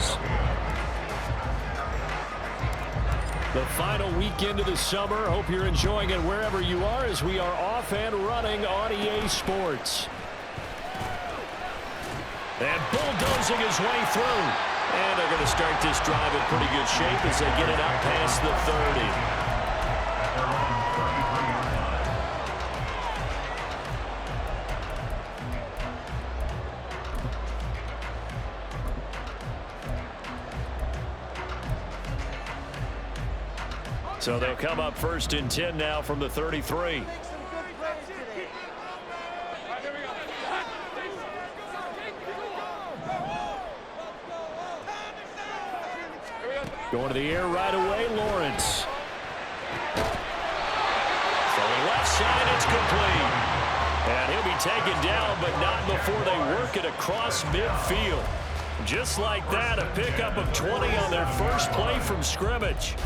Jags. The final weekend of the summer. Hope you're enjoying it wherever you are as we are off and running on EA Sports. And bulldozing his way through. And they're going to start this drive in pretty good shape as they get it out past the 30. So they'll come up 1st and 10 now from the 33. Going to the air right away, Lawrence. From the left side, it's complete. And he'll be taken down, but not before they work it across midfield. Just like that, a pickup of 20 on their first play from scrimmage.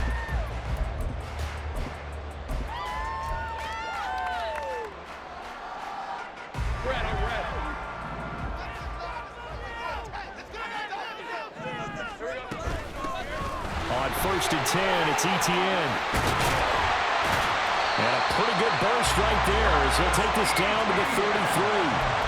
On 1st and 10, it's Etienne. And a pretty good burst right there as he'll take this down to the 33.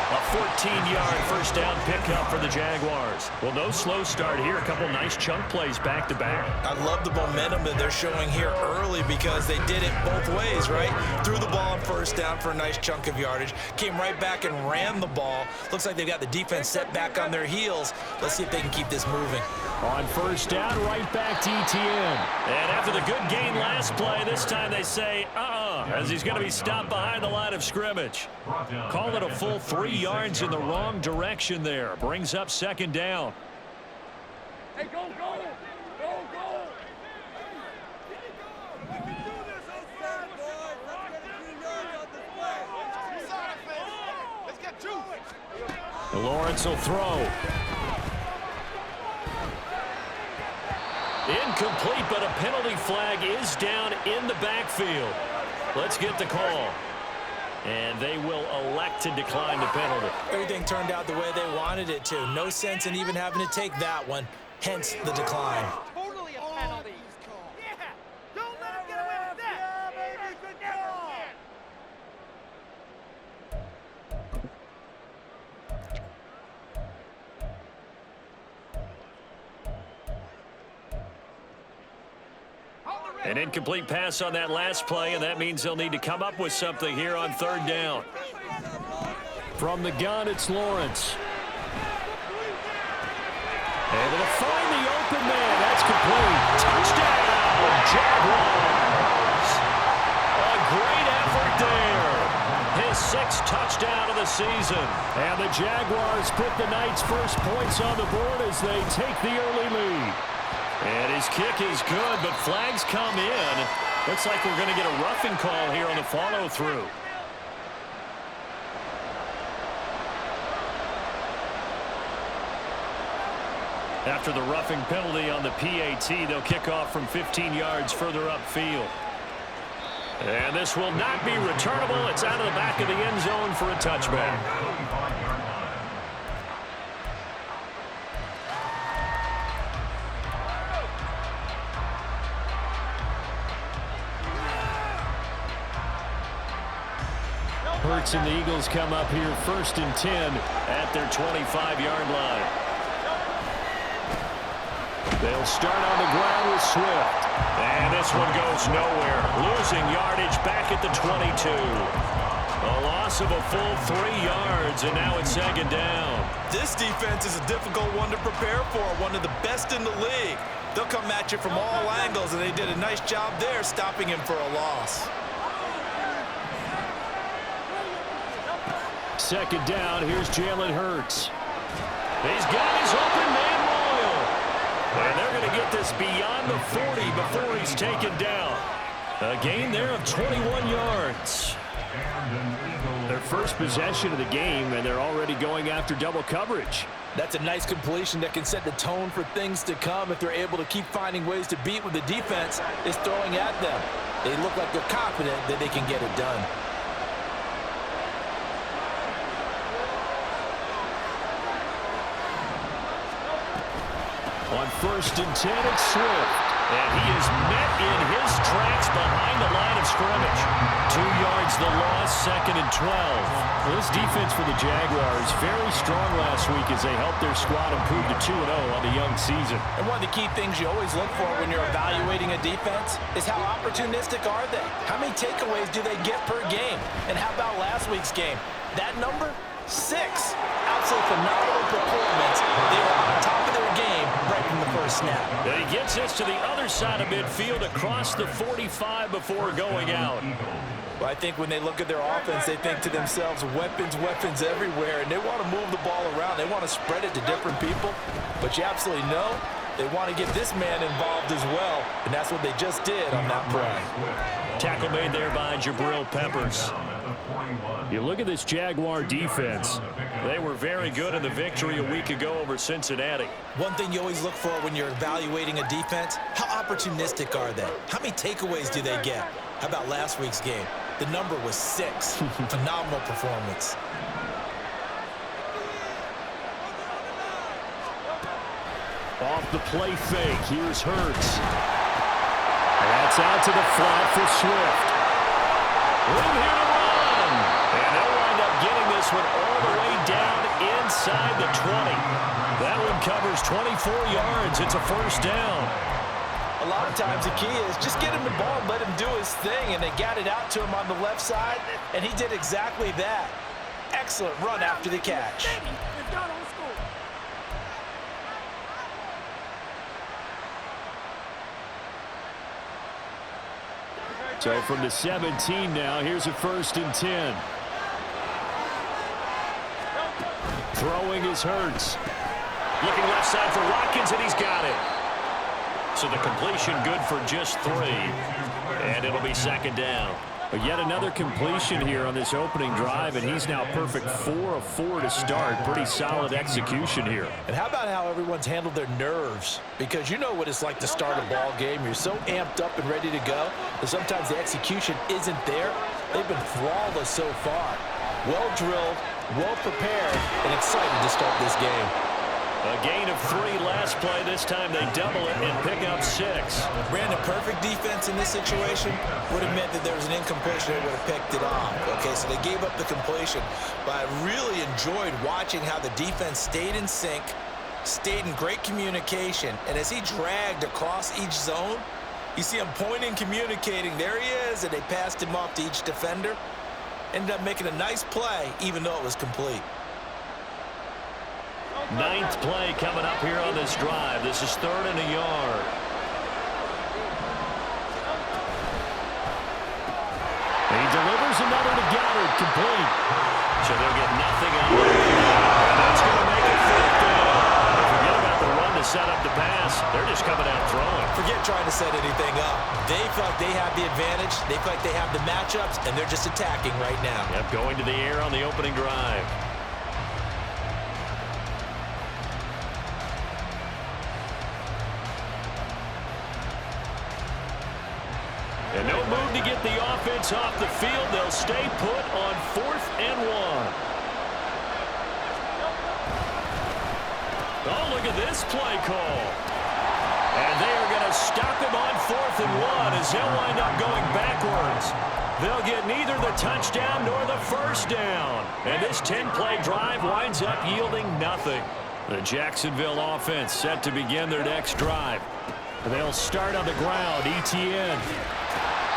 A 14-yard first down pickup for the Jaguars. Well, no slow start here. A couple nice chunk plays back-to-back. I love the momentum that they're showing here early because they did it both ways, right? Threw the ball on first down for a nice chunk of yardage. Came right back and ran the ball. Looks like they've got the defense set back on their heels. Let's see if they can keep this moving. On first down, right back to Etienne. And after the good gain last play, this time they say, as he's going to be stopped behind the line of scrimmage. Call it a full 3 yards in the wrong direction there. Brings up 2nd down. Hey, go, go! Go, go! We can do this outside, boys! Let's get a few yards on this play. Let's get two! Lawrence will throw. Incomplete, but a penalty flag is down in the backfield. Let's get the call. And they will elect to decline the penalty. Everything turned out the way they wanted it to. No sense in even having to take that one. Hence the decline. Totally a penalty. Yeah! Don't let him get away with that! Yeah, baby, good call! An incomplete pass on that last play, and that means they'll need to come up with something here on 3rd down. From the gun, it's Lawrence. Able to find the open man. That's complete. Touchdown, Jaguars. A great effort there. His 6th touchdown of the season. And the Jaguars put the night's first points on the board as they take the early lead. And his kick is good, but flags come in. Looks like we're going to get a roughing call here on the follow-through. After the roughing penalty on the PAT, they'll kick off from 15 yards further upfield. And this will not be returnable. It's out of the back of the end zone for a touchback. Hurts and the Eagles come up here 1st and 10 at their 25-yard line. They'll start on the ground with Swift. And this one goes nowhere. Losing yardage back at the 22. A loss of a full 3 yards, and now it's 2nd down. This defense is a difficult one to prepare for, one of the best in the league. They'll come at you from all angles, and they did a nice job there stopping him for a loss. 2nd down, here's Jalen Hurts. He's got his open man loyal. And they're going to get this beyond the 40 before he's taken down. A gain there of 21 yards. Their first possession of the game, and they're already going after double coverage. That's a nice completion that can set the tone for things to come if they're able to keep finding ways to beat what the defense is throwing at them. They look like they're confident that they can get it done. On 1st and 10, it's Swift. And he is met in his tracks behind the line of scrimmage. 2 yards the loss, 2nd and 12. Well, this defense for the Jaguars, very strong last week as they helped their squad improve to 2-0 on the young season. And one of the key things you always look for when you're evaluating a defense is how opportunistic are they? How many takeaways do they get per game? And how about last week's game? That number? 6. Absolutely phenomenal performance. They were on top of their game right from the first snap. And he gets this to the other side of midfield across the 45 before going out. Well, I think when they look at their offense, they think to themselves, weapons, weapons everywhere, and they want to move the ball around. They want to spread it to different people. But you absolutely know they want to get this man involved as well, and that's what they just did on that play. Tackle made there by Jabril Peppers. You look at this Jaguar defense. They were very good in the victory a week ago over Cincinnati. One thing you always look for when you're evaluating a defense, how opportunistic are they? How many takeaways do they get? How about last week's game? The number was 6. Phenomenal performance. Off the play fake, here's Hurts. That's out to the flat for Swift. Room here to run. And they'll wind up getting this one all the way down inside the 20. That one covers 24 yards. It's a 1st down. A lot of times the key is just get him the ball and let him do his thing, and they got it out to him on the left side, and he did exactly that. Excellent run after the catch. So from the 17 now, here's a 1st and 10. Throwing is Hurts. Looking left side for Watkins, and he's got it. So the completion good for just 3. And it'll be 2nd down. But yet another completion here on this opening drive, and he's now perfect 4 of 4 to start. Pretty solid execution here. And how about how everyone's handled their nerves? Because you know what it's like to start a ball game. You're so amped up and ready to go, but sometimes the execution isn't there. They've been flawless so far. Well drilled, well prepared, and excited to start this game. A gain of 3 last play. This time they double it and pick up 6. Brandon, perfect defense in this situation would have meant that there was an incompletion. They would have picked it off. Okay, so they gave up the completion. But I really enjoyed watching how the defense stayed in sync, stayed in great communication. And as he dragged across each zone, you see him pointing, communicating. There he is, and they passed him off to each defender. Ended up making a nice play, even though it was complete. 9th play coming up here on this drive. This is 3rd and a yard. He delivers another to Goddard, complete. So they'll get nothing out of it. And that's going to make it 4th down. Forget about the run to set up the pass. They're just coming out throwing. Forget trying to set anything up. They feel like they have the advantage. They feel like they have the matchups, and they're just attacking right now. Yep, going to the air on the opening drive. And no move to get the offense off the field. They'll stay put on 4th and 1. Oh, look at this play call. And they are going to stop him on 4th and 1 as they'll wind up going backwards. They'll get neither the touchdown nor the 1st down. And this 10-play drive winds up yielding nothing. The Jacksonville offense set to begin their next drive. They'll start on the ground. ETN.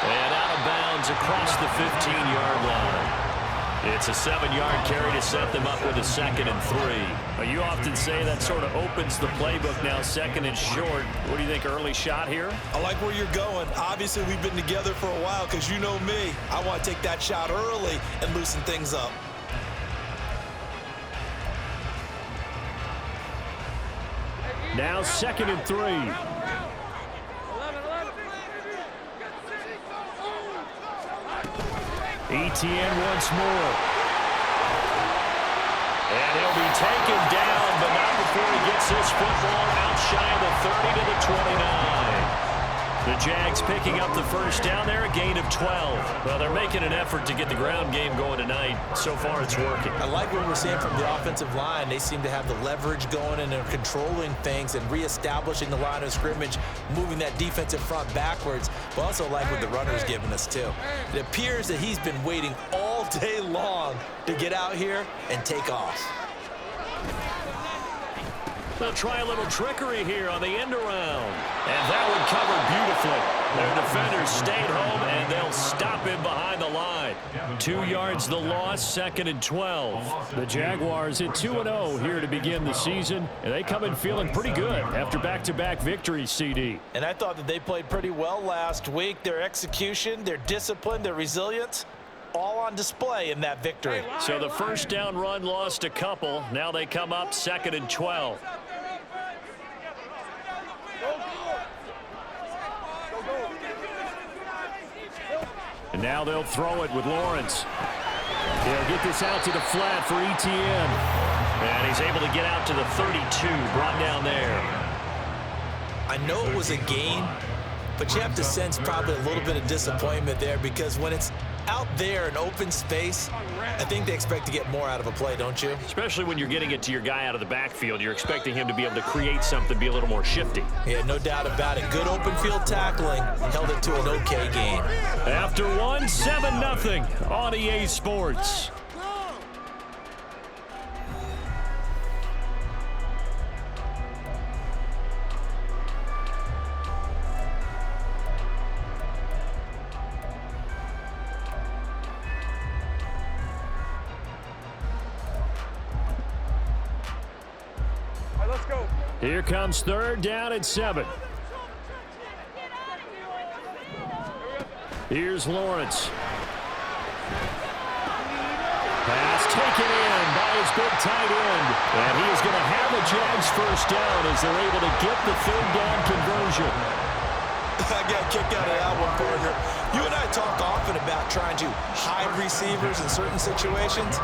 And out of bounds across the 15-yard line. It's a 7-yard carry to set them up with a 2nd and 3. You often say that sort of opens the playbook now, 2nd and short. What do you think, early shot here? I like where you're going. Obviously, we've been together for a while because you know me. I want to take that shot early and loosen things up. Now 2nd and 3. ETN once more. And he'll be taken down, but not before he gets this football out shy of the 30 to the 29. The Jags picking up the first down there, a gain of 12. Well, they're making an effort to get the ground game going tonight. So far, it's working. I like what we're seeing from the offensive line. They seem to have the leverage going, and they're controlling things and reestablishing the line of scrimmage, moving that defensive front backwards. But also like what the runner's giving us, too. It appears that he's been waiting all day long to get out here and take off. They'll try a little trickery here on the end around. And that one covered beautifully. Their defenders stayed home, and they'll stop him behind the line. 2 yards the loss, 2nd and 12. The Jaguars at 2-0 here to begin the season, and they come in feeling pretty good after back-to-back victories, CD. And I thought that they played pretty well last week. Their execution, their discipline, their resilience, all on display in that victory. So the first down run lost a couple. Now they come up 2nd and 12. And now they'll throw it with Lawrence. He'll get this out to the flat for Etienne. And he's able to get out to the 32, brought down there. I know it was a gain, but you have to sense probably a little bit of disappointment there, because when it's out there in open space, I think they expect to get more out of a play, don't you? Especially when you're getting it to your guy out of the backfield. You're expecting him to be able to create something, be a little more shifty. Yeah, no doubt about it. Good open field tackling, held it to an okay gain. After one, 7-0 on EA Sports. Here comes 3rd down at 7. Here's Lawrence. Pass taken in by his big tight end. And he is going to have a Jags first down as they're able to get the 3rd down conversion. I got a kick out of that one, partner. You and I talk often about trying to hide receivers in certain situations,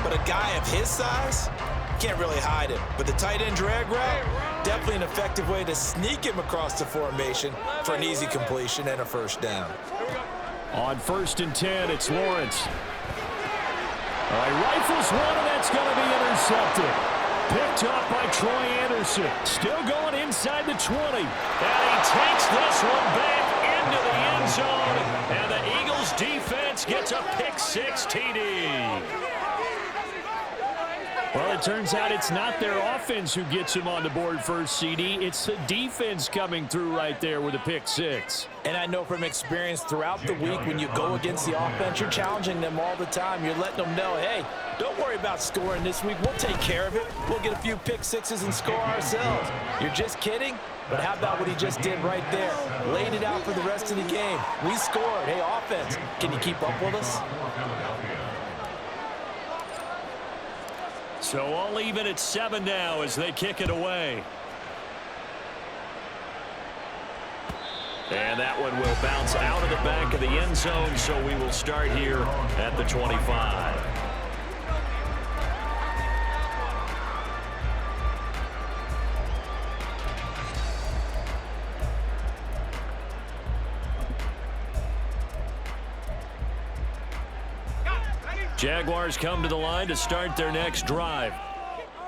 but a guy of his size can't really hide him. But the tight end drag route, definitely an effective way to sneak him across the formation for an easy completion and a first down. On 1st and 10, it's Lawrence. All right, rifles one, and that's going to be intercepted. Picked up by Troy Anderson. Still going inside the 20. And he takes this one back into the end zone. And the Eagles defense gets a pick-6 TD. Well, it turns out it's not their offense who gets him on the board first, CD. It's the defense coming through right there with a pick-6. And I know from experience throughout the week, when you go against the offense, you're challenging them all the time. You're letting them know, hey, don't worry about scoring this week. We'll take care of it. We'll get a few pick-6s and score ourselves. You're just kidding? But how about what he just did right there? Laid it out for the rest of the game. We scored. Hey, offense, can you keep up with us? So all even at 7 now as they kick it away. And that one will bounce out of the back of the end zone, so we will start here at the 25. Jaguars come to the line to start their next drive.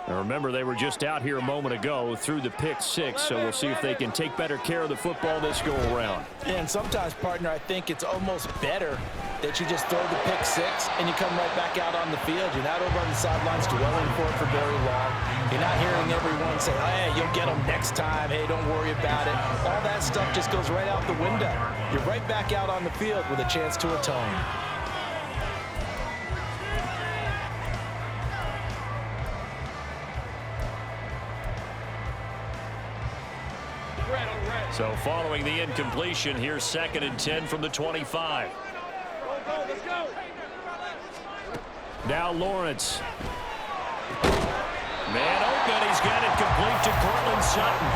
Now remember, they were just out here a moment ago through the pick-6, so we'll see if they can take better care of the football this go-around. And sometimes, partner, I think it's almost better that you just throw the pick-6 and you come right back out on the field. You're not over on the sidelines dwelling for it for very long. You're not hearing everyone say, hey, you'll get them next time. Hey, don't worry about it. All that stuff just goes right out the window. You're right back out on the field with a chance to atone. So following the incompletion, here's 2nd and 10 from the 25. Let's go. Now Lawrence. Man open, he's got it complete to Cortland Sutton.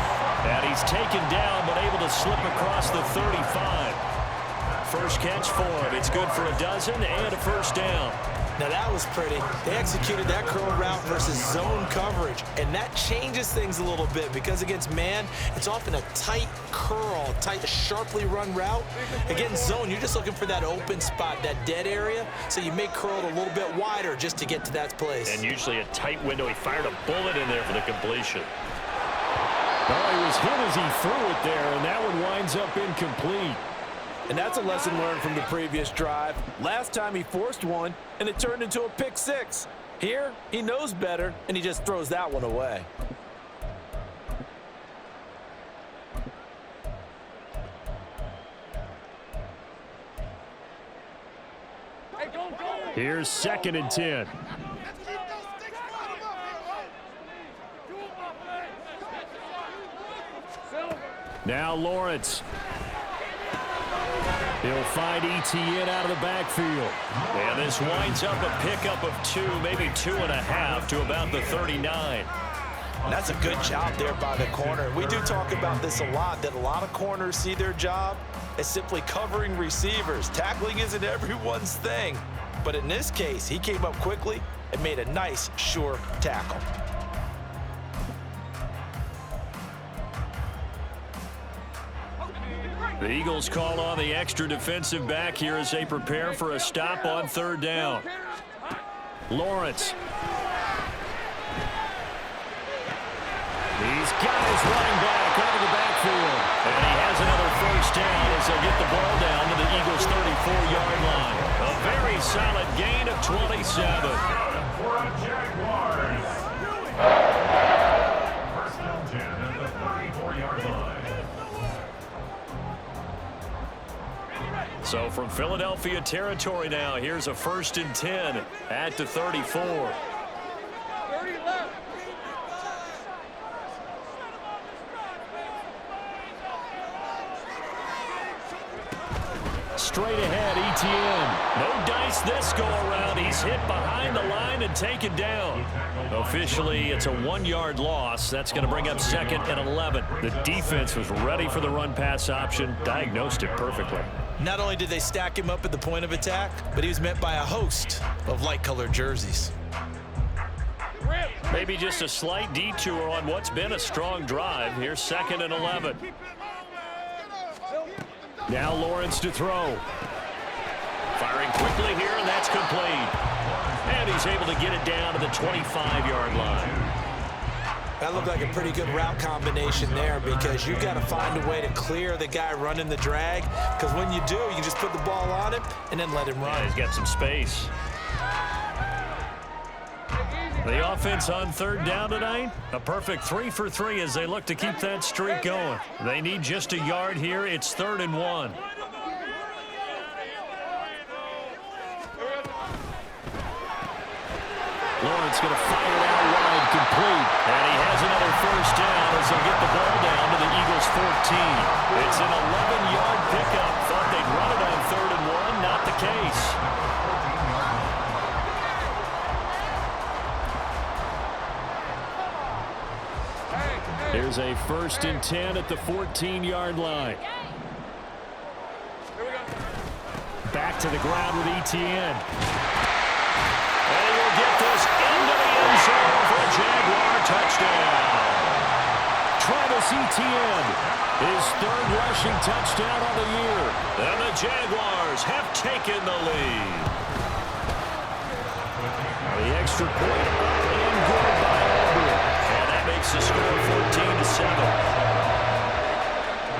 And he's taken down, but able to slip across the 35. First catch for him. It's good for a dozen and a first down. Now that was pretty. They executed that curl route versus zone coverage, and that changes things a little bit because against man, it's often a tight curl, tight, sharply run route. Against zone, you're just looking for that open spot, that dead area, so you make curl a little bit wider just to get to that place. And usually a tight window. He fired a bullet in there for the completion. Oh, he was hit as he threw it there, and that one winds up incomplete. And that's a lesson learned from the previous drive. Last time he forced one, and it turned into a pick six. Here, he knows better, and he just throws that one away. Here's 2nd and 10. Now Lawrence. He'll find Etienne out of the backfield. And this winds up a pickup of 2, maybe 2.5 to about the 39. That's a good job there by the corner. We do talk about this a lot, that a lot of corners see their job as simply covering receivers. Tackling isn't everyone's thing. But in this case, he came up quickly and made a nice, sure tackle. The Eagles call on the extra defensive back here as they prepare for a stop on 3rd down. Lawrence. He's got his running back out of the backfield. And he has another 1st down as they'll get the ball down to the Eagles' 34-yard line. A very solid gain of 27. For a Jaguars. First down 10 at the 34-yard line. So from Philadelphia territory now, here's a 1st and 10 at the 34. Straight ahead, Etienne. No dice this go around. He's hit behind the line and taken down. Officially, it's a 1-yard loss. That's going to bring up 2nd and 11. The defense was ready for the run-pass option, diagnosed it perfectly. Not only did they stack him up at the point of attack, but he was met by a host of light-colored jerseys. Maybe just a slight detour on what's been a strong drive. Here's 2nd and 11. Now Lawrence to throw. Firing quickly here, and that's complete. And he's able to get it down to the 25-yard line. That looked like a pretty good route combination there because you've got to find a way to clear the guy running the drag, because when you do, you just put the ball on him and then let him run. Yeah, he's got some space. The offense on 3rd down tonight, a perfect 3 for 3 as they look to keep that streak going. They need just a yard here. It's 3rd and 1. Lawrence going to fire it out wide, complete. And he has another 1st down as they'll get the ball down to the Eagles' 14. It's an 11-yard pickup. Thought they'd run it on 3rd and 1. Not the case. Here's a 1st and 10 at the 14-yard line. Back to the ground with Etienne. And he'll get this into the end zone for a Jaguar touchdown. Travis Etienne, his 3rd rushing touchdown on the year. And the Jaguars have taken the lead. The extra point up and good by Aubrey. And that makes the score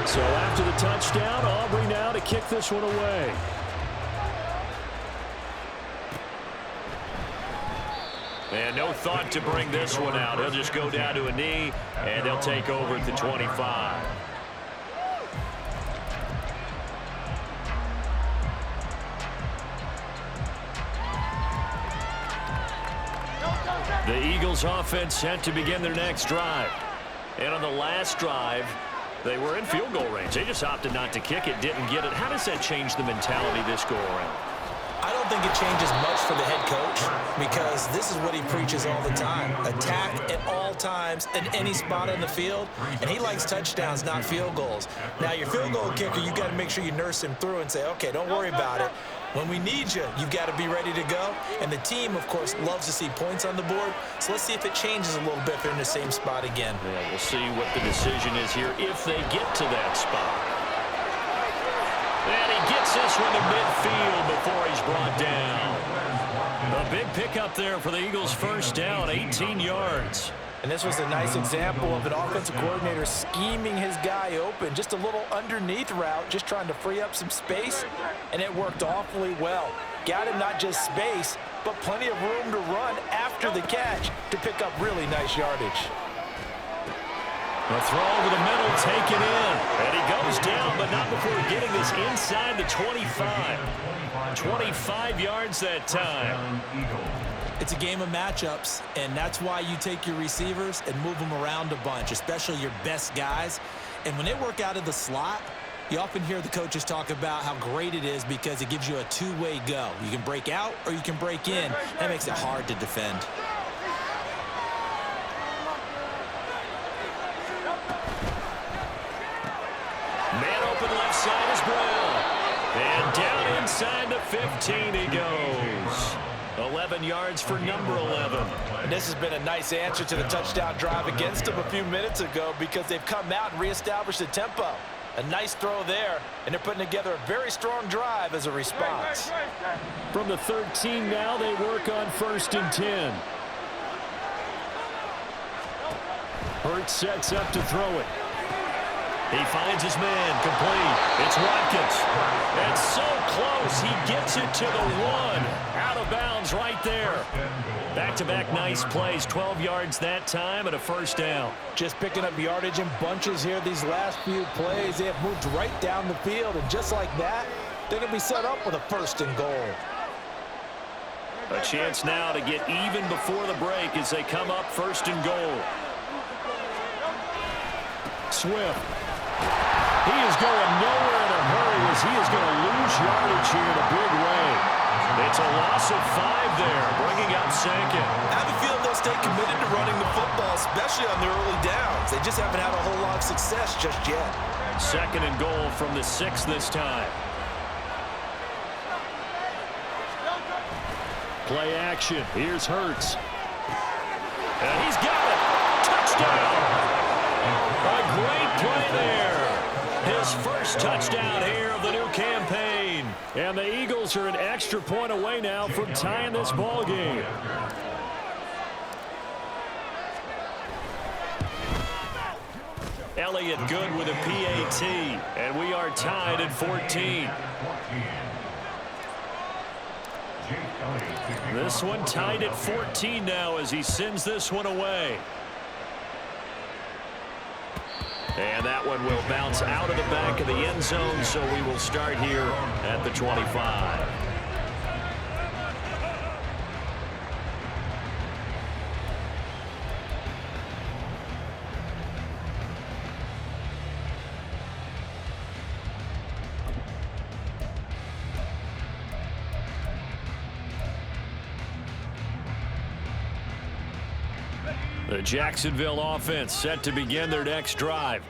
14-7. So after the touchdown, Aubrey now to kick this one away. And no thought to bring this one out. He'll just go down to a knee, and they'll take over at the 25. The Eagles offense set to begin their next drive. And on the last drive, they were in field goal range. They just opted not to kick it, didn't get it. How does that change the mentality this go around? I don't think it changes much for the head coach because this is what he preaches all the time. Attack at all all times in any spot on the field, and he likes touchdowns, not field goals. Now, your field goal kicker, you got to make sure you nurse him through and say, okay, don't worry about it. When we need you, you've got to be ready to go. And the team, of course, loves to see points on the board. So let's see if it changes a little bit if they're in the same spot again. Yeah, we'll see what the decision is here if they get to that spot. And he gets this one to midfield before he's brought down. A big pickup there for the Eagles' first down, 18 yards. And this was a nice example of an offensive coordinator scheming his guy open. Just a little underneath route, just trying to free up some space, and it worked awfully well. Got him not just space, but plenty of room to run after the catch to pick up really nice yardage. The throw over the middle, taken in. And he goes down, but not before getting this inside the 25. 25 yards that time. It's a game of matchups, and that's why you take your receivers and move them around a bunch, especially your best guys. And when they work out of the slot, you often hear the coaches talk about how great it is because it gives you a two-way go. You can break out or you can break in. That makes it hard to defend. Man open left side is Brown. And down inside the 15 he goes. 11 yards for number 11. And this has been a nice answer to the touchdown drive against them a few minutes ago because they've come out and reestablished the tempo. A nice throw there, and they're putting together a very strong drive as a response. From the 13 now, they work on 1st and 10. Hurts sets up to throw it. He finds his man, complete. It's Watkins. And so close, he gets it to the 1. Out of bounds right there. Back-to-back nice plays, 12 yards that time and a first down. Just picking up yardage in bunches here these last few plays. They have moved right down the field, and just like that, they're going to be set up with a 1st and goal. A chance now to get even before the break as they come up 1st and goal. Swift. He is going nowhere in a hurry as he is going to lose yardage here in a big way. It's a loss of 5 there, bringing up 2nd. I have a feeling they'll stay committed to running the football, especially on their early downs. They just haven't had a whole lot of success just yet. 2nd and goal from the 6 this time. Play action. Here's Hurts. And he's got it. Touchdown. A great play there. His first touchdown here of the new campaign. And the Eagles are an extra point away now from tying this ball game. Elliott good with a PAT. And we are tied at 14. This one tied at 14 now as he sends this one away. And that one will bounce out of the back of the end zone, so we will start here at the 25. The Jacksonville offense set to begin their next drive.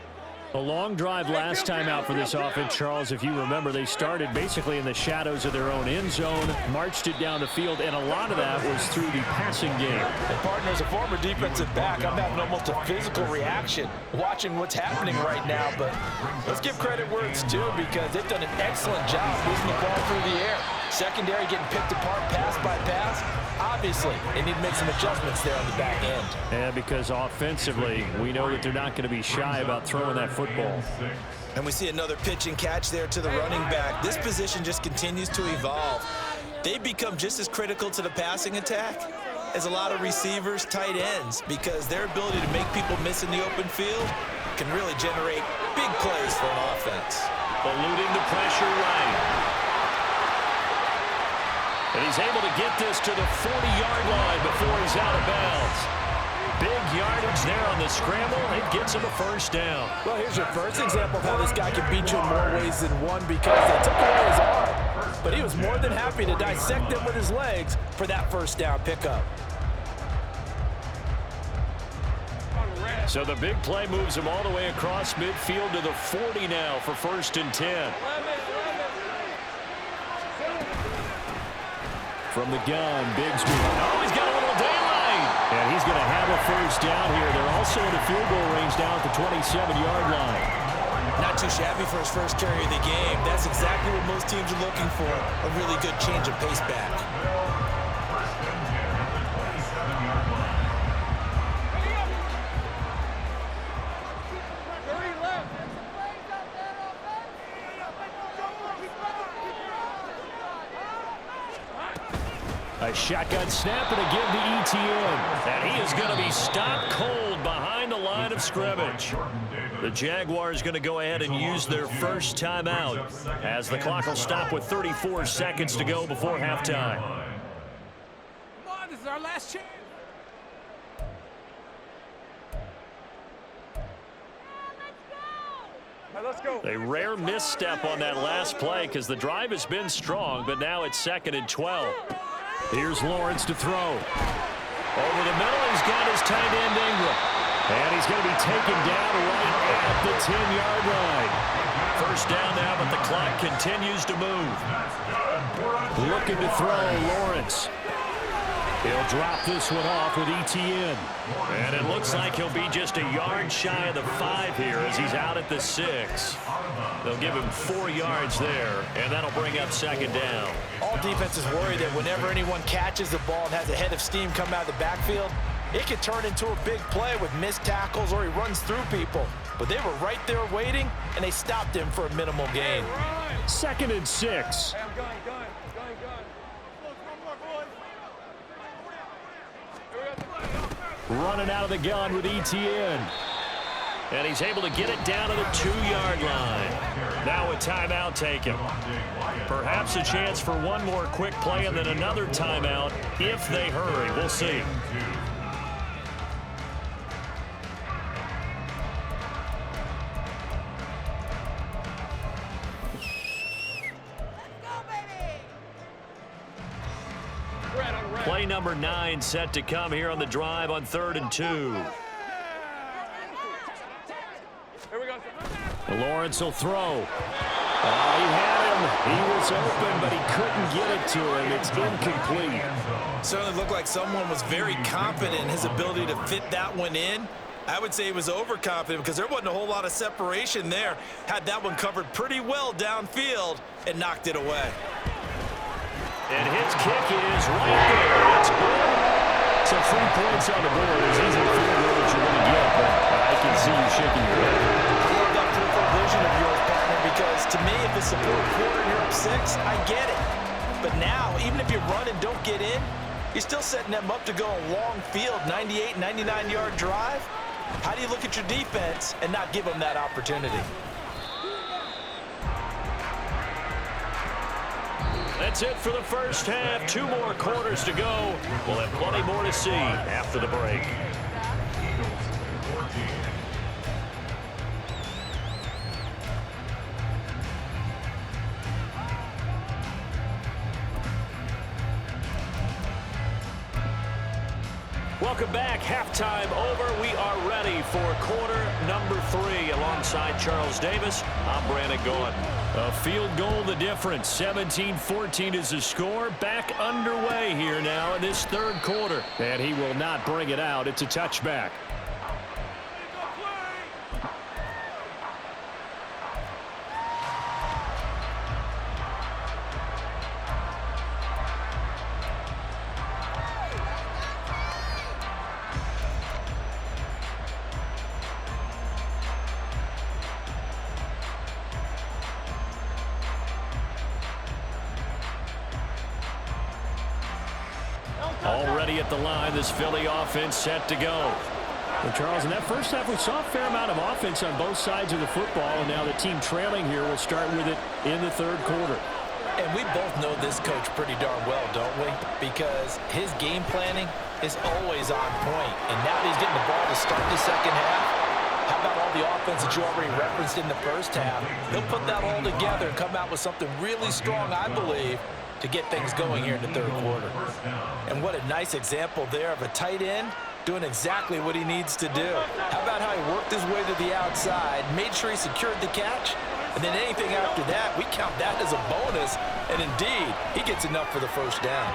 A long drive last time out for this offense, Charles. If you remember, they started basically in the shadows of their own end zone, marched it down the field, and a lot of that was through the passing game. And partner, as a former defensive back, I'm having almost a physical reaction watching what's happening right now. But let's give credit where it's due because they've done an excellent job moving the ball through the air. Secondary getting picked apart pass by pass. Obviously, they need to make some adjustments there on the back end. And because offensively, we know that they're not going to be shy about throwing that football. And we see another pitch and catch there to the running back. This position just continues to evolve. They've become just as critical to the passing attack as a lot of receivers, tight ends, because their ability to make people miss in the open field can really generate big plays for an offense. Eluding the pressure right. And he's able to get this to the 40-yard line before he's out of bounds. Big yardage there on the scramble. It gets him a first down. Well, here's your first example of how this guy can beat you in more ways than one because they took away his arm. But he was more than happy to dissect them with his legs for that first down pickup. So the big play moves him all the way across midfield to the 40 now for 1st and 10. From the gun, Bigsby. Oh, he's got a little daylight. And he's going to have a 1st down here. They're also in a field goal range down at the 27-yard line. Not too shabby for his first carry of the game. That's exactly what most teams are looking for, a really good change of pace back. A shotgun snap and a give to ETN. And he is going to be stopped cold behind the line of scrimmage. The Jaguars going to go ahead and use their first timeout as the clock will stop with 34 seconds to go before halftime. Come on, this is our last chance. Let's go. A rare misstep on that last play because the drive has been strong, but now it's 2nd and 12. Here's Lawrence to throw. Over the middle, he's got his tight end Ingram. And he's going to be taken down right at the 10-yard line. 1st down now, but the clock continues to move. Looking to throw, Lawrence. He'll drop this one off with ETN. And it looks like he'll be just a yard shy of the 5 here as he's out at the 6. They'll give him 4 yards there, and that'll bring up 2nd down. All defenses worry that whenever anyone catches the ball and has a head of steam come out of the backfield, it can turn into a big play with missed tackles or he runs through people. But they were right there waiting, and they stopped him for a minimal gain. 2nd and 6. Running out of the gun with ETN. And he's able to get it down to the 2-yard line. Now a timeout taken. Perhaps a chance for one more quick play and then another timeout if they hurry. We'll see. Play number 9 set to come here on the drive on 3rd and 2. Here we go. Lawrence will throw. He had him. He was open, but he couldn't get it to him. It's incomplete. Certainly looked like someone was very confident in his ability to fit that one in. I would say he was overconfident because there wasn't a whole lot of separation there. Had that one covered pretty well downfield and knocked it away. And his kick is right there. It's good. So 3 points on the board is easy to figure out what you're going to get, but I can see you shaking your head. I love that peripheral vision of yours, partner, because to me, if it's a 4th quarter and you're up 6, I get it. But now, even if you run and don't get in, you're still setting them up to go a long field, 98, 99-yard drive. How do you look at your defense and not give them that opportunity? That's it for the first half. 2 more quarters to go. We'll have plenty more to see after the break. Welcome back. Halftime over. We are ready for quarter number 3. Alongside Charles Davis, I'm Brandon Gaudin. A field goal the difference. 17-14 is the score. Back underway here now in this 3rd quarter. And he will not bring it out. It's a touchback. Already at the line, this Philly offense set to go. Well, Charles, in that first half, we saw a fair amount of offense on both sides of the football, and now the team trailing here will start with it in the 3rd quarter. And we both know this coach pretty darn well, don't we? Because his game planning is always on point. And now that he's getting the ball to start the 2nd half, how about all the offense that you already referenced in the first half? He'll put that all together and come out with something really strong, I believe, to get things going here in the 3rd quarter. And what a nice example there of a tight end doing exactly what he needs to do. How about how he worked his way to the outside, made sure he secured the catch, and then anything after that, we count that as a bonus. And indeed, he gets enough for the first down.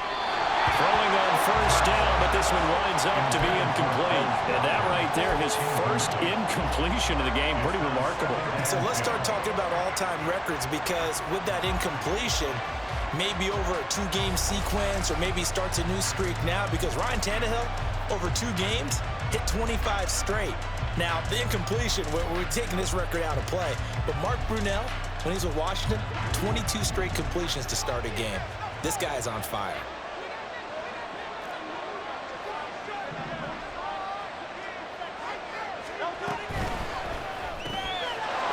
Throwing on first down, but this one winds up to be incomplete. And that right there, his first incompletion of the game, pretty remarkable. So let's start talking about all-time records, because with that incompletion, maybe over a 2-game sequence, or maybe starts a new streak now, because Ryan Tannehill, over 2 games, hit 25 straight. Now, the incompletion, we're taking this record out of play, but Mark Brunell, when he's with Washington, 22 straight completions to start a game. This guy is on fire.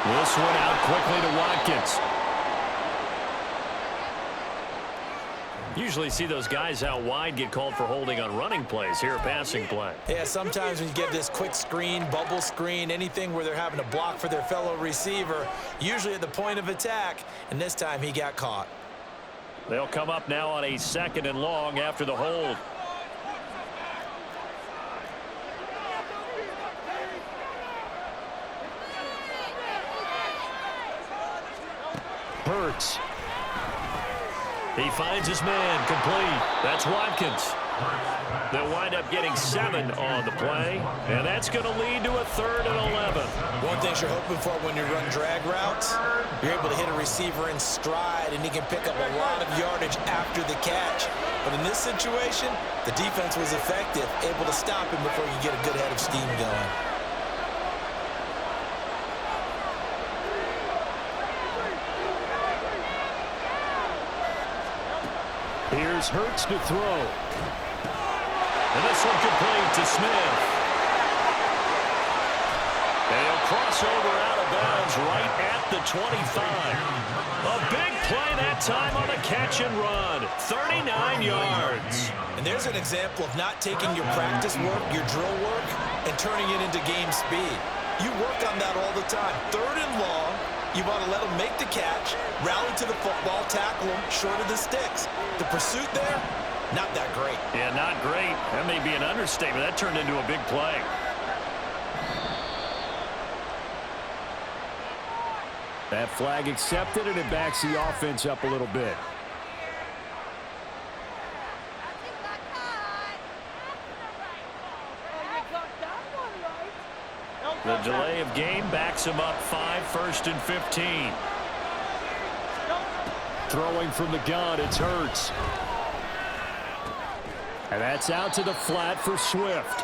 This one out quickly to Watkins. Usually see those guys out wide get called for holding on running plays. Here, a passing play. Yeah, sometimes when you get this quick screen, bubble screen, anything where they're having to block for their fellow receiver, usually at the point of attack, and this time he got caught. They'll come up now on a 2nd and long after the hold. Hurts. He finds his man, complete. That's Watkins. They'll wind up getting 7 on the play, and that's going to lead to a 3rd and 11. One thing you're hoping for when you run drag routes, you're able to hit a receiver in stride, and he can pick up a lot of yardage after the catch. But in this situation, the defense was effective, able to stop him before you get a good head of steam going. Here's Hurts to throw. And this one complete to Smith. And he'll cross over out of bounds right at the 25. A big play that time on the catch and run. 39 yards. And there's an example of not taking your practice work, your drill work, and turning it into game speed. You work on that all the time. 3rd and long. You want to let them make the catch, rally to the football, tackle them short of the sticks. The pursuit there, not that great. Yeah, not great. That may be an understatement. That turned into a big play. That flag accepted, and it backs the offense up a little bit. The delay of game backs him up 5, 1st and 15. Throwing from the gun, it's Hurts. And that's out to the flat for Swift.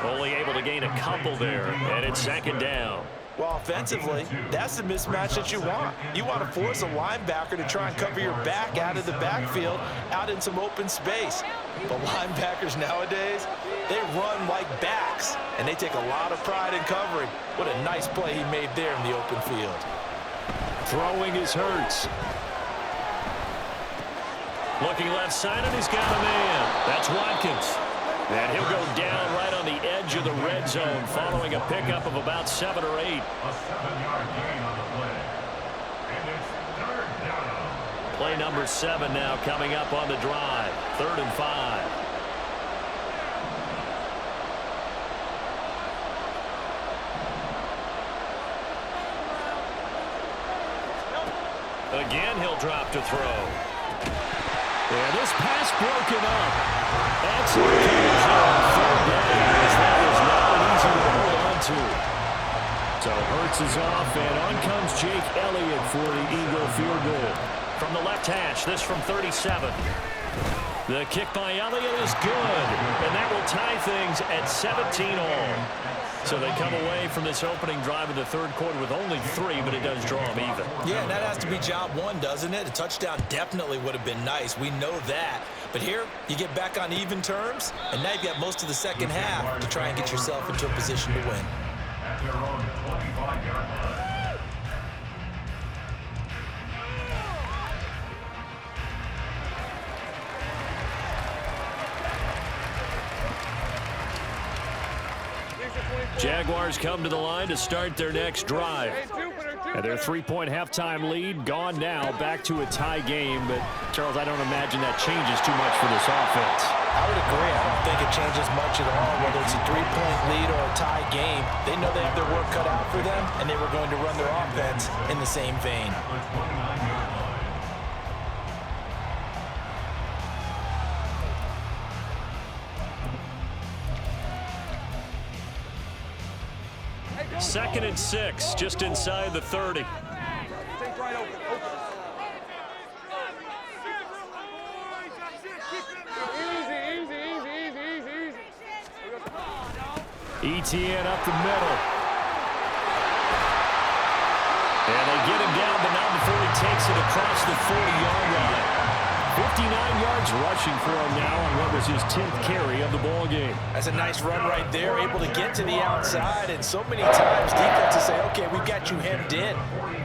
Only able to gain a couple there, and it's 2nd down. Well, offensively, that's the mismatch that you want. You want to force a linebacker to try and cover your back out of the backfield, out in some open space. But linebackers nowadays, they run like backs, and they take a lot of pride in covering. What a nice play he made there in the open field. Throwing is Hurts. Looking left side, and he's got a man. That's Watkins. And he'll go down right on the edge of the red zone following a pickup of about 7 or 8. A 7-yard gain on the play. And it's 3rd down. Play number 7 now coming up on the drive. 3rd and 5. Again, he'll drop to throw. And this pass broken up. Excellent conversion. 3rd down, as that was not an easy one to hold on to. So Hurts is off, and on comes Jake Elliott for the Eagle field goal. From the left hash, this from 37. The kick by Elliott is good, and that will tie things at 17 all. So they come away from this opening drive in the 3rd quarter with only 3, but it does draw them even. Yeah, and that has to be job 1, doesn't it? A touchdown definitely would have been nice. We know that. But here, you get back on even terms, and now you've got most of the 2nd half to try and get yourself into a position to win. At their own 25-yard line. Jaguars come to the line to start their next drive. And their 3-point halftime lead gone now, back to a tie game. But, Charles, I don't imagine that changes too much for this offense. I would agree. I don't think it changes much at all, whether it's a 3-point lead or a tie game. They know they have their work cut out for them, and they were going to run their offense in the same vein. Second and 6, just inside the 30. ETN up the middle. And they get him down, but not before he takes it across the 40-yard line. 59 yards rushing for him now on what was his 10th carry of the ball game. That's a nice run right there, able to get to the outside. And so many times defenses say, okay, we've got you hemmed in.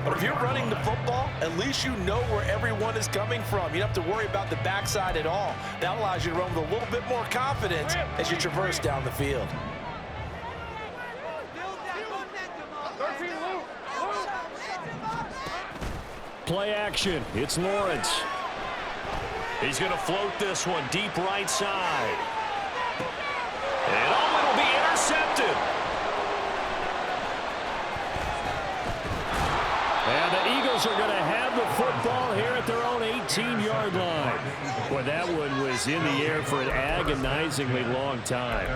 But if you're running the football, at least you know where everyone is coming from. You don't have to worry about the backside at all. That allows you to run with a little bit more confidence as you traverse down the field. Play action. It's Lawrence. He's going to float this one deep right side. And oh, it'll be intercepted. And the Eagles are going to have the football here at their own 18-yard line. Boy, that one was in the air for an agonizingly long time.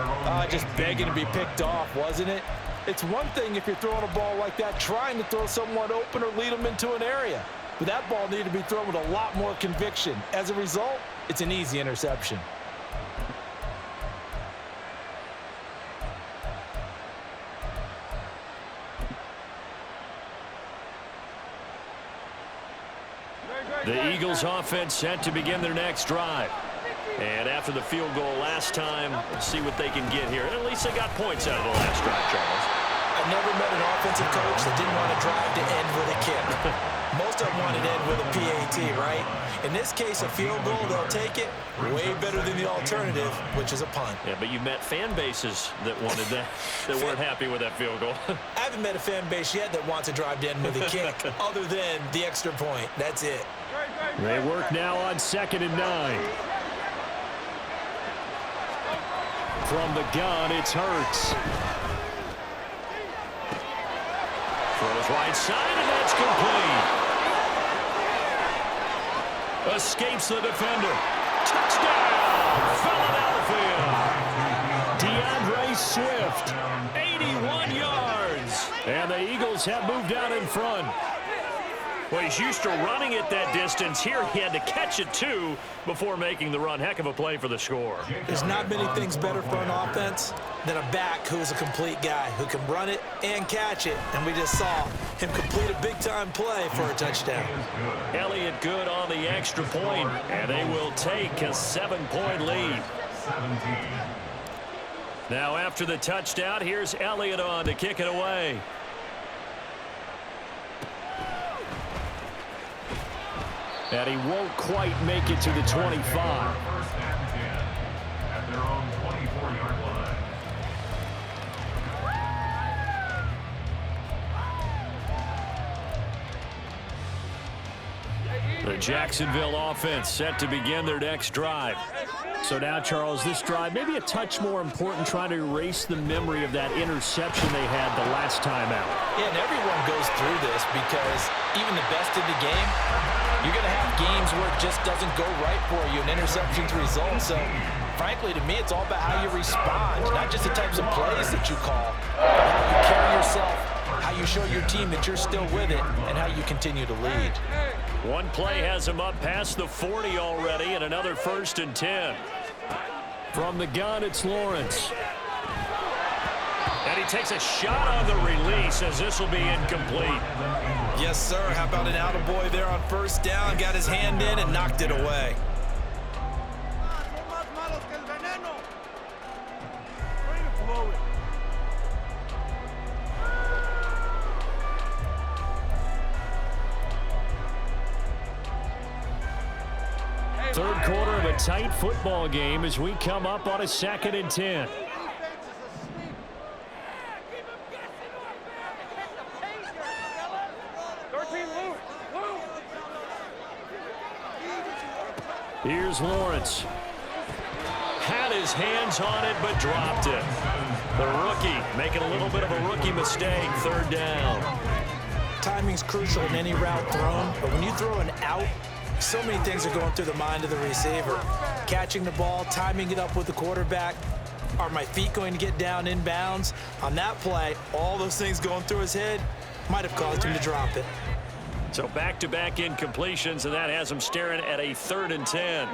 Just begging to be picked off, wasn't it? It's one thing if you're throwing a ball like that, trying to throw someone open or lead them into an area. But that ball needed to be thrown with a lot more conviction. As a result, it's an easy interception. The Eagles offense set to begin their next drive. And after the field goal last time, see what they can get here. At least they got points out of the last drive, Charles. I've never met an offensive coach that didn't want to drive to end with a kick. Most of them want to end with a PAT, right? In this case, a field goal, they'll take it. Way better than the alternative, which is a punt. Yeah, but you met fan bases that wanted that, that weren't happy with that field goal. I haven't met a fan base yet that wants to drive to end with a kick other than the extra point. That's it. They work now on 2nd and 9. From the gun, it's Hurts. Throws right side, and that's complete. Escapes the defender. Touchdown, Philadelphia. DeAndre Swift, 81 yards. And the Eagles have moved out in front. Well, he's used to running it that distance. Here he had to catch it, too, before making the run. Heck of a play for the score. There's not many things better for an offense than a back who's a complete guy who can run it and catch it. And we just saw him complete a big-time play for a touchdown. Elliott good on the extra point, and they will take a 7-point lead. 17. Now, after the touchdown, here's Elliott on to kick it away. And he won't quite make it to the 25. First and 10 at their own 24-yard line. The Jacksonville offense set to begin their next drive. So now, Charles, this drive maybe a touch more important, trying to erase the memory of that interception they had the last time out. Yeah, and everyone goes through this because even the best in the game, you're going to have games where it just doesn't go right for you, and interceptions result. So, frankly, to me, it's all about how you respond, not just the types of plays that you call, but how you carry yourself, how you show your team that you're still with it, and how you continue to lead. One play has him up past the 40 already, and another 1st and 10. From the gun, it's Lawrence. And he takes a shot on the release as this will be incomplete. Yes, sir. How about an attaboy there on 1st down? Got his hand in and knocked it away. Third quarter of a tight football game as we come up on a 2nd and 10. Here's Lawrence. his hands on it, but dropped it. The rookie making a little bit of a rookie mistake, third down. Timing's crucial in any route thrown, but when you throw an out, so many things are going through the mind of the receiver. Catching the ball, timing it up with the quarterback. Are my feet going to get down in bounds? On that play, all those things going through his head might have caused him to drop it. So back-to-back incompletions, and that has him staring at a 3rd and 10.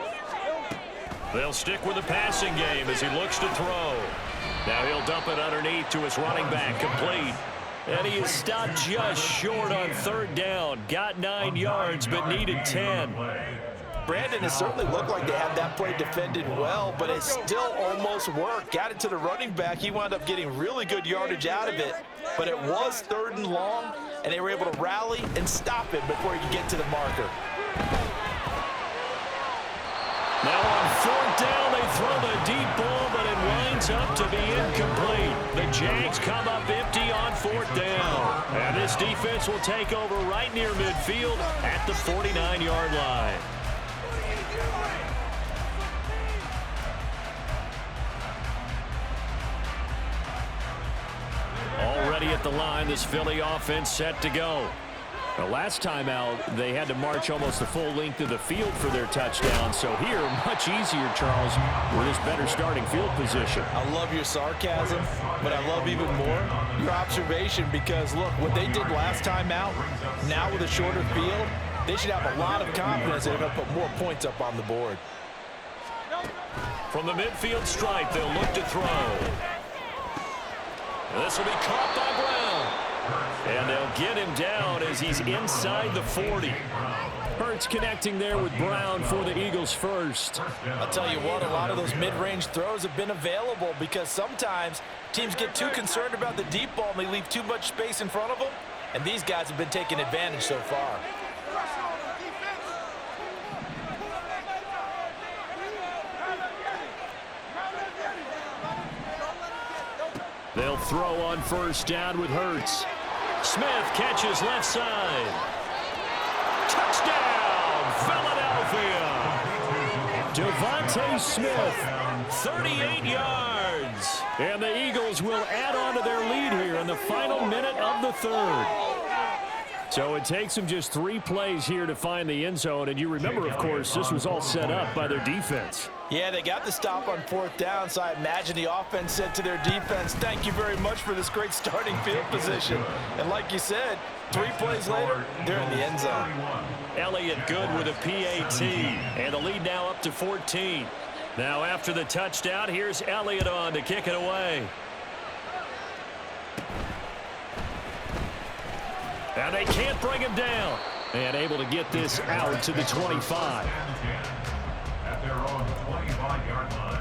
They'll stick with the passing game as he looks to throw. Now he'll dump it underneath to his running back, complete. And he is stopped just short on 3rd down. Got 9 yards, but needed 10. Brandon, it certainly looked like they had that play defended well, but it still almost worked. Got it to the running back. He wound up getting really good yardage out of it, but it was 3rd and long, and they were able to rally and stop it before he could get to the marker. Now on 4th down, they throw the deep ball, but it winds up to be incomplete. The Jags come up empty on 4th down. And this defense will take over right near midfield at the 49-yard line. Already at the line, this Philly offense set to go. The last time out, they had to march almost the full length of the field for their touchdown. So here, much easier, Charles, with this better starting field position. I love your sarcasm, but I love even more your observation because, look, what they did last time out, now with a shorter field, they should have a lot of confidence they're going to put more points up on the board. From the midfield stripe, they'll look to throw. This will be caught by Brown. And they'll get him down as he's inside the 40. Hurts connecting there with Brown for the Eagles first. I'll tell you what, a lot of those mid-range throws have been available because sometimes teams get too concerned about the deep ball and they leave too much space in front of them. And these guys have been taking advantage so far. They'll throw on 1st down with Hurts. Smith catches left side. Touchdown, Philadelphia. Devontae Smith, 38 yards. And the Eagles will add on to their lead here in the final minute of the 3rd. So it takes them just 3 plays here to find the end zone. And you remember, of course, this was all set up by their defense. Yeah, they got the stop on 4th down, so I imagine the offense said to their defense, thank you very much for this great starting field position. And like you said, 3 plays later, they're in the end zone. Elliott good with a PAT, and the lead now up to 14. Now after the touchdown, here's Elliott on to kick it away. And they can't bring him down. And able to get this out to the 25. At their own 25-yard line.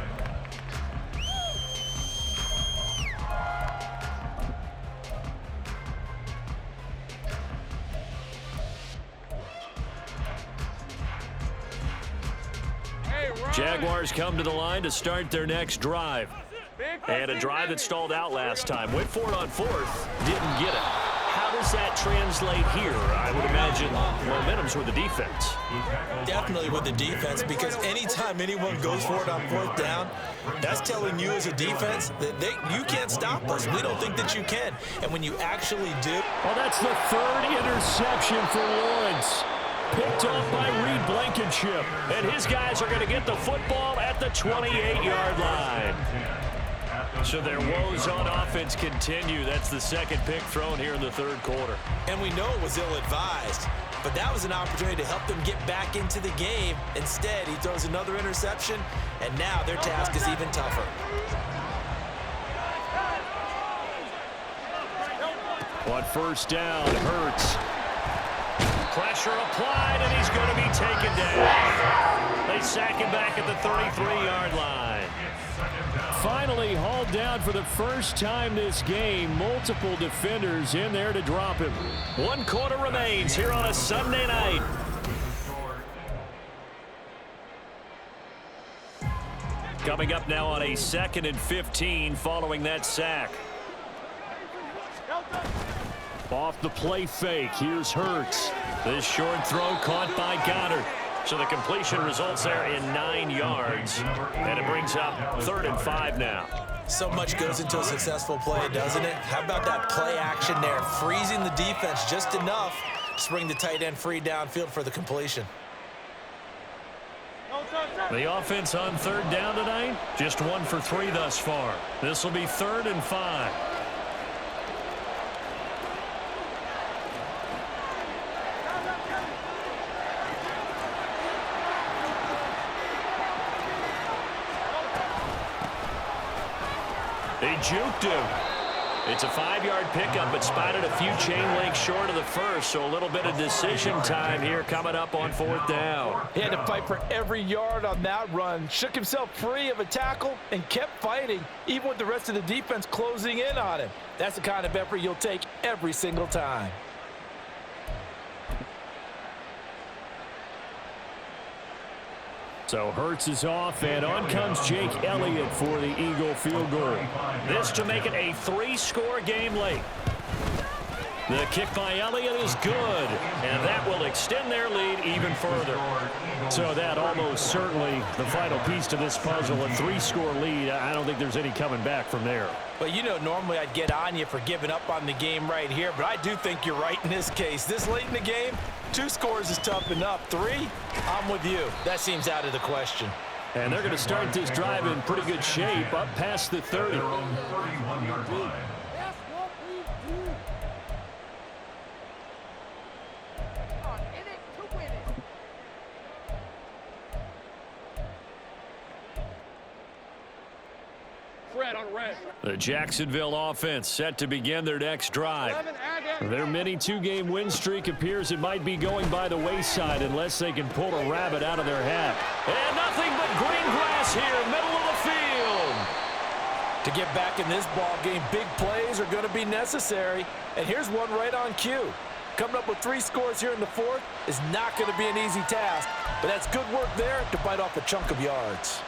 Jaguars come to the line to start their next drive. And a drive that stalled out last time. Went for it on 4th, didn't get it. How does that translate here? I would imagine momentum's with the defense. Definitely with the defense, because anytime anyone goes for it on 4th down, that's telling you as a defense that you can't stop us. We don't think that you can. And when you actually do. Well, that's the 3rd interception for Lawrence. Picked off by Reed Blankenship. And his guys are going to get the football at the 28-yard line. So their woes on offense continue. That's the 2nd pick thrown here in the 3rd quarter. And we know it was ill-advised, but that was an opportunity to help them get back into the game. Instead, he throws another interception, and now their task is even tougher. On 1st down, Hurts. Pressure applied, and he's going to be taken down. They sack him back at the 33-yard line. Finally hauled down for the first time this game. Multiple defenders in there to drop him. 1 quarter remains here on a Sunday night. Coming up now on a 2nd and 15 following that sack. Off the play fake, here's Hurts. This short throw caught by Goddard. So the completion results there in 9 yards, and it brings up 3rd and 5 now. So much goes into a successful play, doesn't it? How about that play action there, freezing the defense just enough to bring the tight end free downfield for the completion. The offense on 3rd down tonight, just 1 for 3 thus far. This will be 3rd and 5. They juked him. It's a 5-yard pickup, but spotted a few chain links short of the first, so a little bit of decision time here coming up on 4th down. He had to fight for every yard on that run, shook himself free of a tackle, and kept fighting, even with the rest of the defense closing in on him. That's the kind of effort you'll take every single time. So Hurts is off, and on comes Jake Elliott for the Eagle field goal. This to make it a 3-score game late. The kick by Elliott is good, and that will extend their lead even further. So that almost certainly the final piece to this puzzle, a 3-score lead. I don't think there's any coming back from there. But you know, normally I'd get on you for giving up on the game right here, but I do think you're right in this case. This late in the game, 2 scores is tough enough. 3, I'm with you. That seems out of the question. And they're going to start this drive in pretty good shape, up past the 30. That's what we do. In it to win it. Fred on red. The Jacksonville offense set to begin their next drive. Their mini 2-game win streak appears it might be going by the wayside unless they can pull a rabbit out of their hat. And nothing but green grass here, middle of the field. To get back in this ball game, big plays are going to be necessary. And here's one right on cue. Coming up with 3 scores here in the 4th is not going to be an easy task, but that's good work there to bite off a chunk of yards.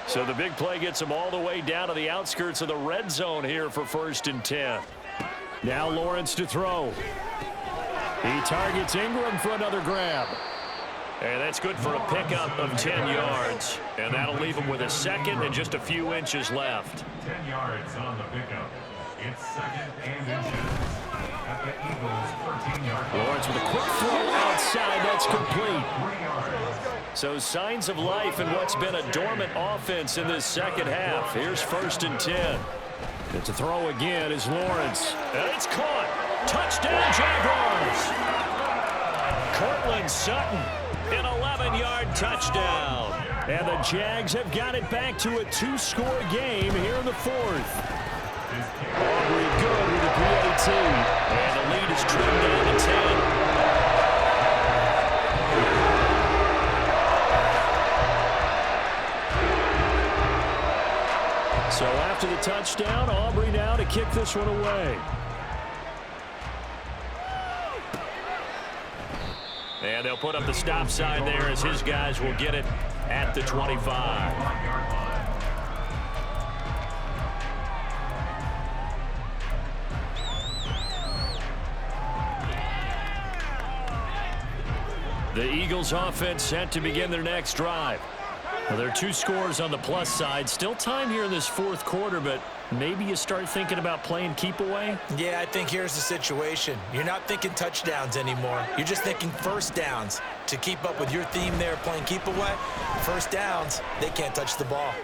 So the big play gets them all the way down to the outskirts of the red zone here for 1st and 10. Now Lawrence to throw. He targets Ingram for another grab. And that's good for a pickup of 10 yards. And that'll leave him with a 2nd and just a few inches left. 10 yards on the pickup. It's 2nd and inches at the Eagles' 14-yard line. Lawrence with a quick throw outside. That's complete. 3 yards. So signs of life in what's been a dormant offense in this second half. Here's 1st and 10. And to throw again is Lawrence. And it's caught. Touchdown, Jaguars. Cortland Sutton, an 11-yard touchdown. And the Jags have got it back to a 2-score game here in the 4th. Aubrey good with the PAT. And the lead is trimmed down to 10. So after the touchdown, Aubrey now to kick this one away. And they'll put up the stop sign there as his guys will get it at the 25. The Eagles offense set to begin their next drive. Well, there are 2 scores on the plus side. Still time here in this 4th quarter, but maybe you start thinking about playing keep away? Yeah, I think here's the situation. You're not thinking touchdowns anymore. You're just thinking 1st downs. To keep up with your theme there, playing keep away, 1st downs, they can't touch the ball.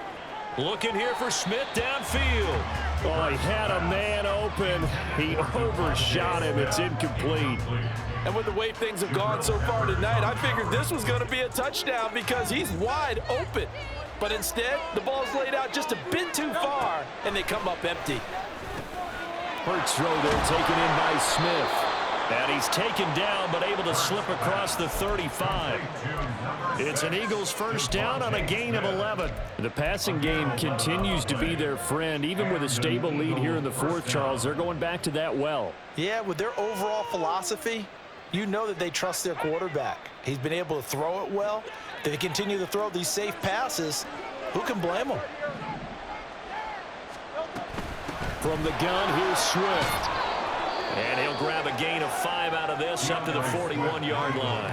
Looking here for Smith downfield. Oh, he had a man open. He overshot him. It's incomplete. And with the way things have gone so far tonight, I figured this was going to be a touchdown because he's wide open. But instead, the ball's laid out just a bit too far, and they come up empty. Hurts throw there taken in by Smith. And he's taken down but able to slip across the 35. It's an Eagles 1st down on a gain of 11. The passing game continues to be their friend. Even with a stable lead here in the 4th, Charles, they're going back to that well. Yeah, with their overall philosophy, you know that they trust their quarterback. He's been able to throw it well. They continue to throw these safe passes. Who can blame them? From the gun, here's Swift. And he'll grab a gain of 5 out of this up to the 41-yard line.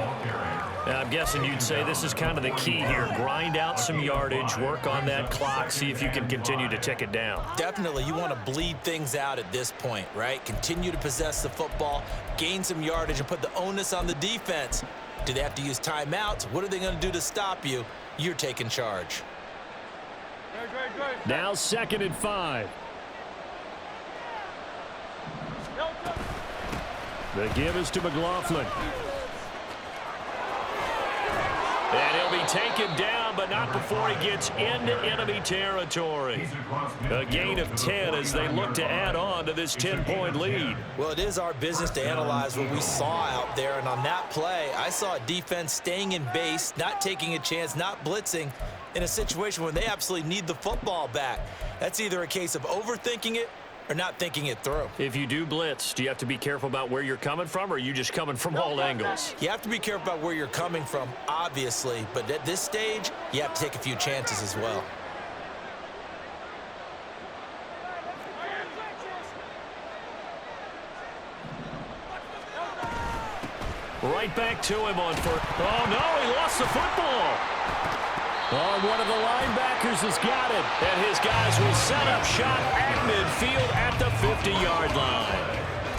Now, I'm guessing you'd say this is kind of the key here. Grind out some yardage, work on that clock, see if you can continue to tick it down. Definitely, you want to bleed things out at this point, right? Continue to possess the football, gain some yardage, and put the onus on the defense. Do they have to use timeouts? What are they going to do to stop you? You're taking charge. Now 2nd and 5. The give is to McLaughlin. And he'll be taken down, but not before he gets into enemy territory. A gain of 10 as they look to add on to this 10-point lead. Well, it is our business to analyze what we saw out there, and on that play, I saw a defense staying in base, not taking a chance, not blitzing, in a situation where they absolutely need the football back. That's either a case of overthinking it or not thinking it through. If you do blitz, do you have to be careful about where you're coming from, or are you just coming from all angles? You have to be careful about where you're coming from, obviously, but at this stage, you have to take a few chances as well. Right back to him on first. Oh, no, he lost the football. Oh, one of the linebackers has got it. And his guys will set up shop at midfield at the 50-yard line.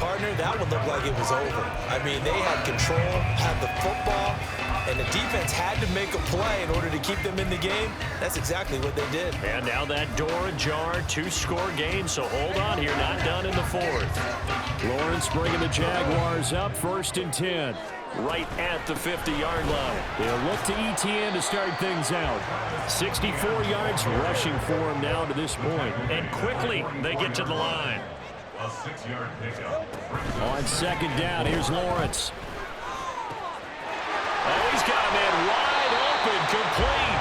Partner, that one looked like it was over. I mean, they had control, had the football, and the defense had to make a play in order to keep them in the game. That's exactly what they did. And now that door ajar, 2-score game, so hold on here, not done in the 4th. Lawrence bringing the Jaguars up, 1st and 10. Right at the 50-yard line. They'll look to ETN to start things out. 64 yards rushing for him now to this point. And quickly, they get to the line. A 6-yard pickup. On 2nd down, here's Lawrence. Oh, he's got a man wide open, complete.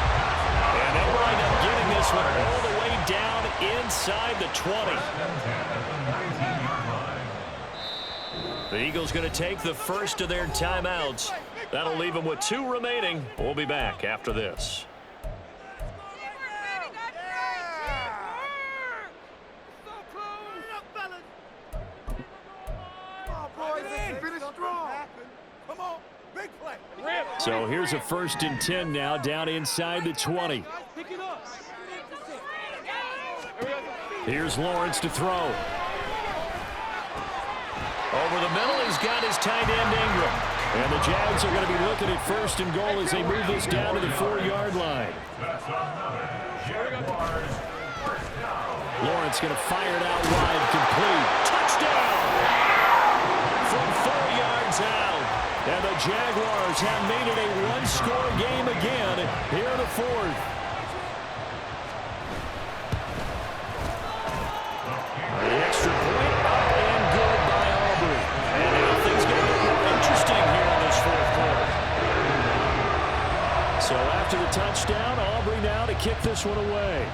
And they'll wind up getting this one all the way down inside the 20. The Eagles going to take the first of their timeouts. That'll leave them with 2 remaining. We'll be back after this. So here's a 1st and 10 now down inside the 20. Here's Lawrence to throw. Over the middle, he's got his tight end Ingram. And the Jags are going to be looking at 1st and goal as they move this down to the 4-yard line. Lawrence going to fire it out wide, complete. Touchdown! From 4 yards out. And the Jaguars have made it a 1-score game again here in the 4th. The extra point up and good by Aubrey. And now things going to get more interesting here in this 4th quarter. So after the touchdown, Aubrey now to kick this one away.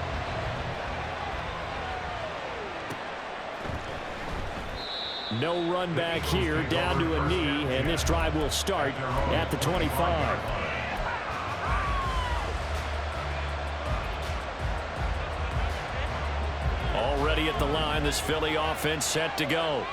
No run back here, down to a knee, and this drive will start at the 25. Already at the line, this Philly offense set to go.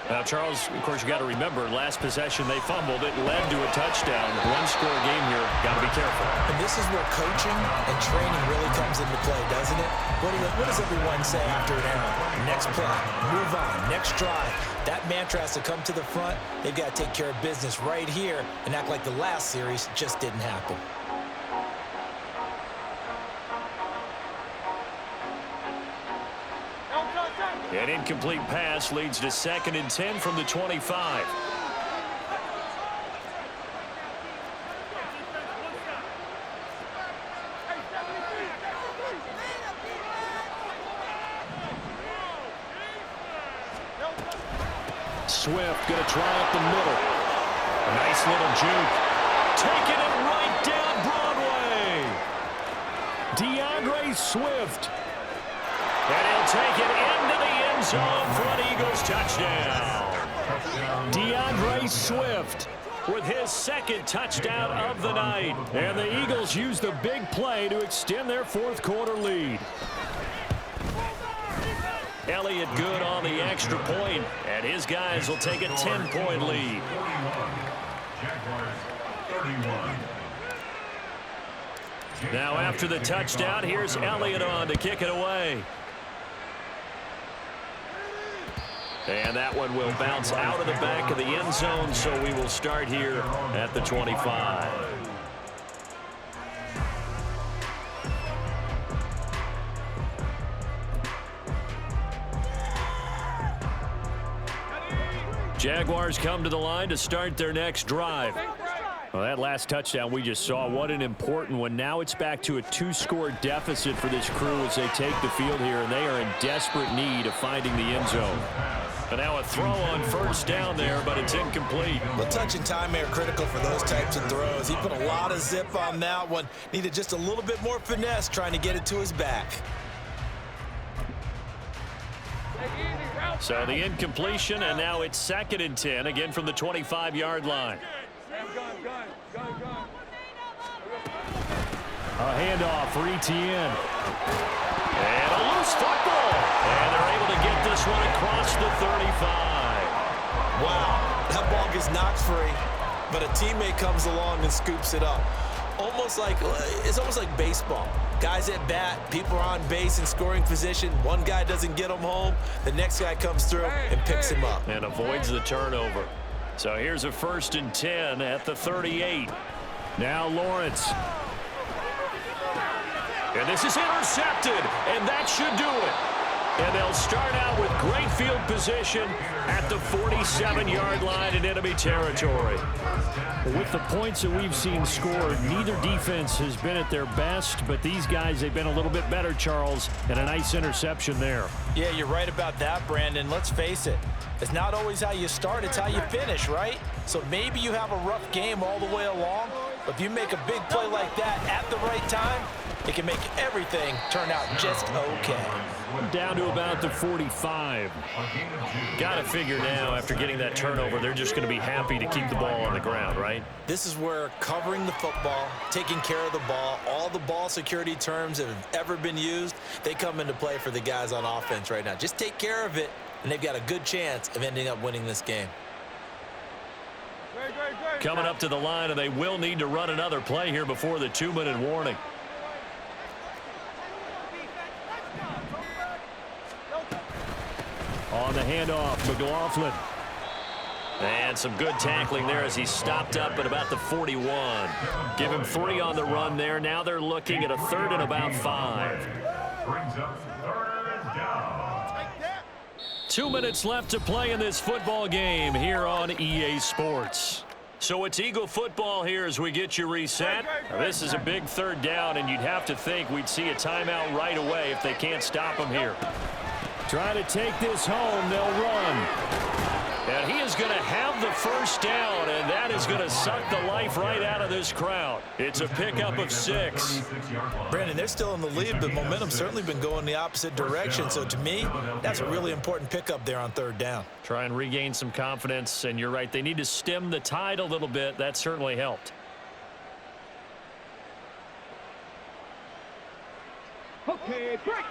Now, Charles, of course, you got to remember, last possession they fumbled. It led to a touchdown. 1-score game here. Got to be careful. And this is where coaching and training really comes into play, doesn't it? What does everyone say after an error? Next play, move on, next drive. That mantra has to come to the front. They've got to take care of business right here and act like the last series just didn't happen. An incomplete pass leads to 2nd and 10 from the 25. Swift going to try up the middle. Nice little juke. Taking it right down Broadway. DeAndre Swift. And he'll take it into the end zone for an Eagles touchdown. DeAndre Swift with his 2nd touchdown of the night. And the Eagles use the big play to extend their 4th quarter lead. Elliott good on the extra point, and his guys will take a 10-point lead. 41. Jaguars 31. Now after the touchdown, here's Elliott on to kick it away. And that one will bounce out of the back of the end zone, so we will start here at the 25. Jaguars come to the line to start their next drive. Well, that last touchdown we just saw, what an important one. Now it's back to a 2-score deficit for this crew as they take the field here, and they are in desperate need of finding the end zone. And now a throw on first down there, but it's incomplete. Well, touch and time are critical for those types of throws. He put a lot of zip on that one. Needed just a little bit more finesse trying to get it to his back. So the incompletion, and now it's 2nd and 10, again from the 25-yard line. A handoff for Etienne. And a loose football. And they're able to get this one across the 35. Wow, that ball gets knocked free, but a teammate comes along and scoops it up. It's almost like baseball. Guys at bat, people are on base in scoring position. One guy doesn't get him home. The next guy comes through and picks him up. And avoids the turnover. So here's a 1st and 10 at the 38. Now Lawrence. And this is intercepted, and that should do it. And they'll start out with great field position at the 47-yard line in enemy territory. With the points that we've seen scored, neither defense has been at their best, but these guys, they've been a little bit better, Charles, and a nice interception there. Yeah, you're right about that, Brandon. Let's face it. It's not always how you start, it's how you finish, right? So maybe you have a rough game all the way along, but if you make a big play like that at the right time, it can make everything turn out just okay. Down to about the 45. Got to figure now, after getting that turnover, they're just going to be happy to keep the ball on the ground, right? This is where covering the football, taking care of the ball, all the ball security terms that have ever been used, they come into play for the guys on offense right now. Just take care of it, and they've got a good chance of ending up winning this game. Coming up to the line, and they will need to run another play here before the 2-minute warning. On the handoff, McLaughlin. And some good tackling there as he stopped up at about the 41. Give him 3 on the run there. Now they're looking at a 3rd and about 5. Brings up 3rd down. 2 minutes left to play in this football game here on EA Sports. So it's Eagle football here as we get you reset. Now, this is a big 3rd down, and you'd have to think we'd see a timeout right away if they can't stop him here. Try to take this home, they'll run. And he is going to have the 1st down, and that is going to suck the life right out of this crowd. It's a pickup of 6. Brandon, they're still in the lead, but momentum's certainly been going the opposite direction. So to me, that's a really important pickup there on 3rd down. Try and regain some confidence, and you're right, they need to stem the tide a little bit. That certainly helped. Okay, break.